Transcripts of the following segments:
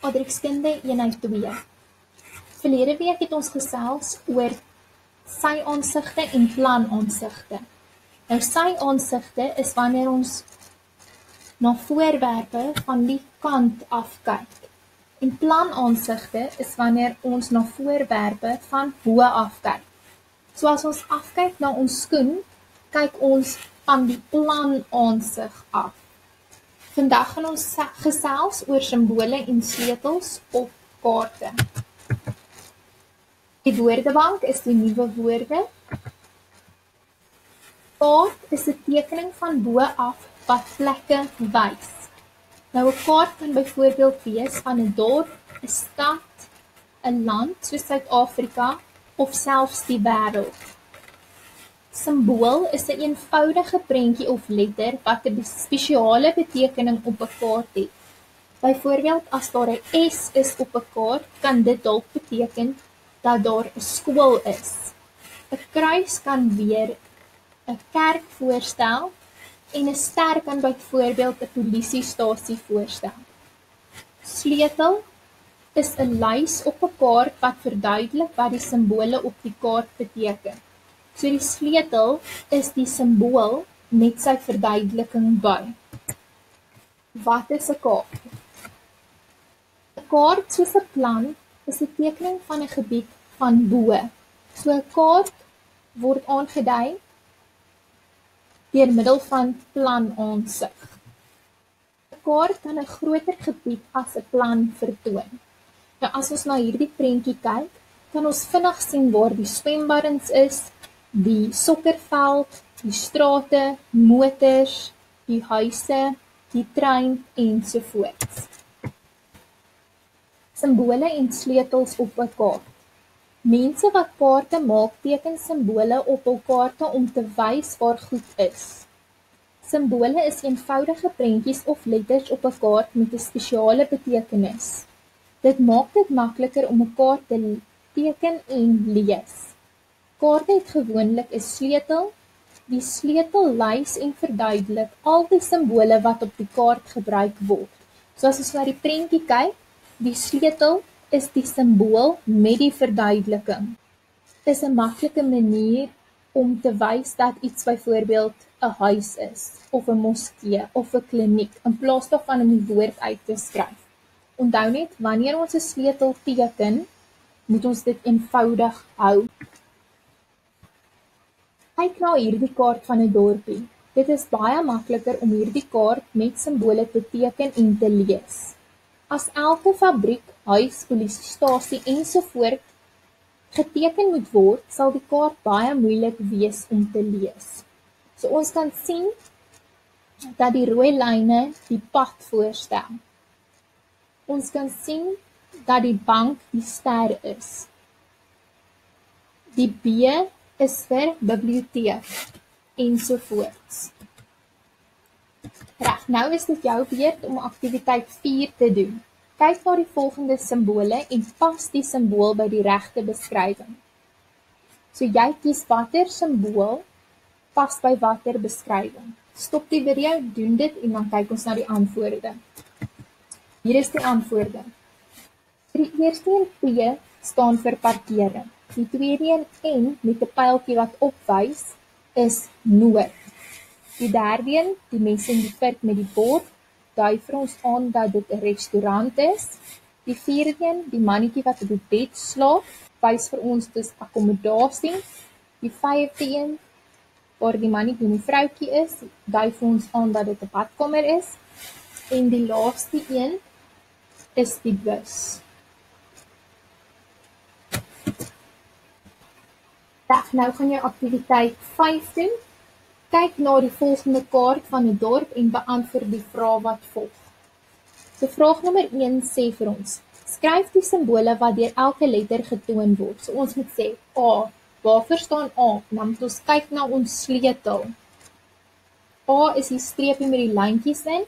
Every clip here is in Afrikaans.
Aardrykskunde eenheid 2. Verlede week het ons gesels oor sy-aansigte en plan-aansigte. Nou sy-aansigte is wanneer ons na voorwerpe van die kant af kyk. En plan-aansigte is wanneer ons na voorwerpe van bo af kyk. So as ons afkyk na ons skoen, kyk ons van die plan-aansig af. Vandag gaan ons gesels oor simbole en sleutels op kaarte. Die woordebank is die nuwe woorde. Kaart is 'n tekening van bo af wat plekke wys. Nou 'n kaart kan byvoorbeeld wees van 'n dorp, 'n stad, 'n land soos Suid-Afrika of selfs die wêreld. Simbool is 'n eenvoudige prentjie of letter wat 'n spesiale betekening op 'n kaart het. Byvoorbeeld as daar 'n S is op 'n kaart, kan dit dalk beteken dat daar 'n skool is. 'n Kruis kan weer 'n kerk voorstel en 'n ster kan byvoorbeeld 'n polisiestasie voorstel. Sleutel is 'n lys op 'n kaart wat verduidelik wat die simbole op die kaart beteken. So die sleutel is die simbool met sy verduideliking by. Wat is 'n kaart? 'n Kaart soos 'n plan is 'n tekening van 'n gebied van bo. So 'n kaart word aangedui deur middel van plan-aansig. 'n Kaart kan 'n groter gebied as 'n plan vertoon. Nou as ons na hierdie prentjie kyk, kan ons vinnig sien waar die swembaddens is, die sokkerveld, die strate, motors, die huise, die trein ensovoorts. Simbole en sleutels op 'n kaart. Mense wat kaarte maak, teken simbole op hul kaarte om te wys waar goed is. Simbole is eenvoudige prentjies of letters op 'n kaart met 'n spesiale betekenis. Dit maak dit makliker om 'n kaart te teken en lees. Kaarte het gewoonlik 'n sleutel. Die sleutel lys en verduidelik al die simbole wat op die kaart gebruik word. So as ons na die prentjie kyk, die sleutel is die simbool met die verduideliking. Dit is 'n maklike manier om te wys dat iets byvoorbeeld 'n huis is, of 'n moskee, of 'n kliniek, in plaas daarvan om die woord uit te skryf. Onthou net, wanneer ons 'n sleutel teken, moet ons dit eenvoudig hou. Kyk na hierdie kaart van 'n dorpie. Dit is baie makliker om hierdie kaart met simbole te teken en te lees. As elke fabriek, huis, polisiestasie ensovoort geteken moet word, sal die kaart baie moeilik wees om te lees. So ons kan sien dat die rooi lyne die pad voorstel. Ons kan sien dat die bank die ster is. Die B is vir biblioteek ensovoorts. Reg, nou is dit jou beurt om aktiwiteit 4 te doen. Kyk na die volgende simbole en pas die simbool by die regte beskrywing. So jy kies watter simbool pas by watter beskrywing. Stop die video, doen dit en dan kyk ons na die antwoorde. Hier is die antwoorde. Die eerste een P staan vir parkering. Die tweede een N met 'n pyltjie wat opwys is noord. Die derde een, die mes en die vork met die bord, dui vir ons aan dat dit 'n restaurant is. Die vierde een, die mannetjie wat op die bed slaap, wys vir ons dis akkommodasie. Die vyfde een, waar die mannetjie en die vroutjie is, dui vir ons aan dat dit 'n badkamer is. En die laaste een is die bus. Reg, nou gaan jy aktiwiteit 5 doen. Kyk na die volgende kaart van 'n dorp en beantwoord die vraag wat volg. So vraag nommer 1 sê vir ons, skryf die simbole wat deur elke letter getoon word. So ons moet sê A, waarvoor staan A? Dan moet ons kyk na ons sleutel. A is die streepie met die lyntjies in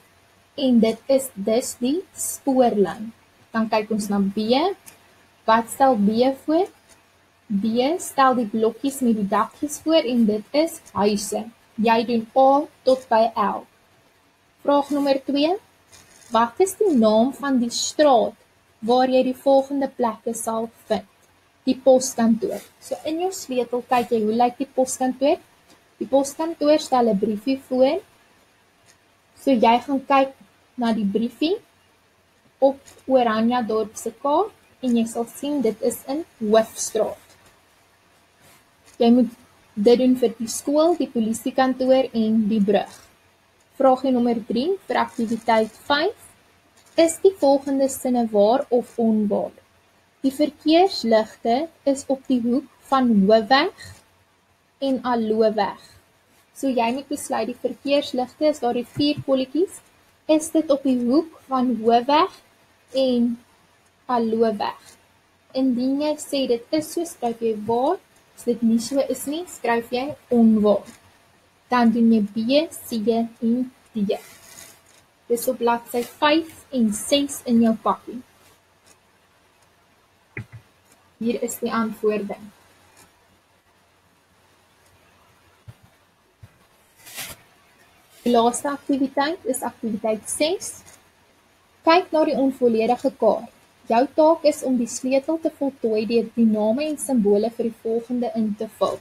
en dit is dus die spoorlyn. Dan kyk ons na B, wat stel B voor? B stel die blokkies met die dakkies voor en dit is huise. Jy doen A tot by L. Vraag nommer 2. Wat is die naam van die straat waar jy die volgende plekke sal vind. Die poskantoor. So in jou sleutel kyk jy, hoe lyk die poskantoor? Die poskantoor stel 'n briefie voor. So jy gaan kyk na die briefie op Oranje Dorp se kaart en jy sal sien dit is in Hoofstraat. Jy moet dit doen vir die skool, die polisiekantoor en die brug. Vraagie nommer 3 vir aktiwiteit 5. Is die volgende sinne waar of onwaar? Die verkeersligte is op die hoek van Hoofweg en Aloeweg. So jy moet besluit die verkeersligte, is daar die 4 kolletjies, is dit op die hoek van Hoofweg en Aloeweg. Indien jy sê dit is so, skryf jy waar, as dit nie so is nie, skryf jy onwaar. Dan doen jy B, C en D. Dis op bladsy 5 en 6 in jou pakkie. Hier is die antwoorde. Die laaste aktiwiteit is aktiwiteit 6. Kyk na die onvolledige kaart. Jou taak is om die sleutel te voltooi deur die name en simbole vir die volgende in te vul.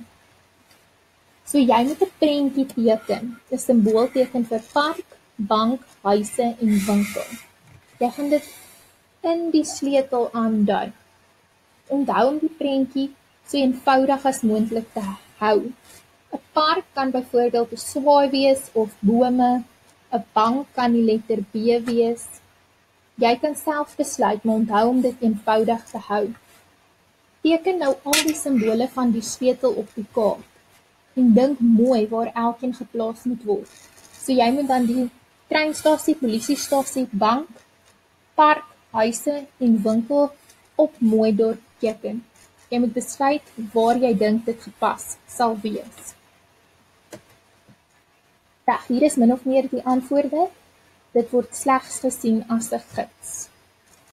So jy moet 'n prentjie teken, 'n simbool teken vir park, bank, huise en winkel. Jy gaan dit in die sleutel aandui. Onthou om die prentjie so eenvoudig as moontlik te hou. 'n Park kan byvoorbeeld 'n swaai wees of bome, 'n bank kan die letter B wees. Jy kan self besluit, maar onthou om dit eenvoudig te hou. Teken nou al die simbole van die sleutel op die kaart en dink mooi waar elkeen geplaas moet word. So jy moet dan die treinstasie, polisiestasie, bank, park, huise en winkel op Mooidorp teken. Jy moet besluit waar jy dink dit gepas sal wees. Hier is min of meer die antwoorde. Dit word slegs gesien as 'n gids.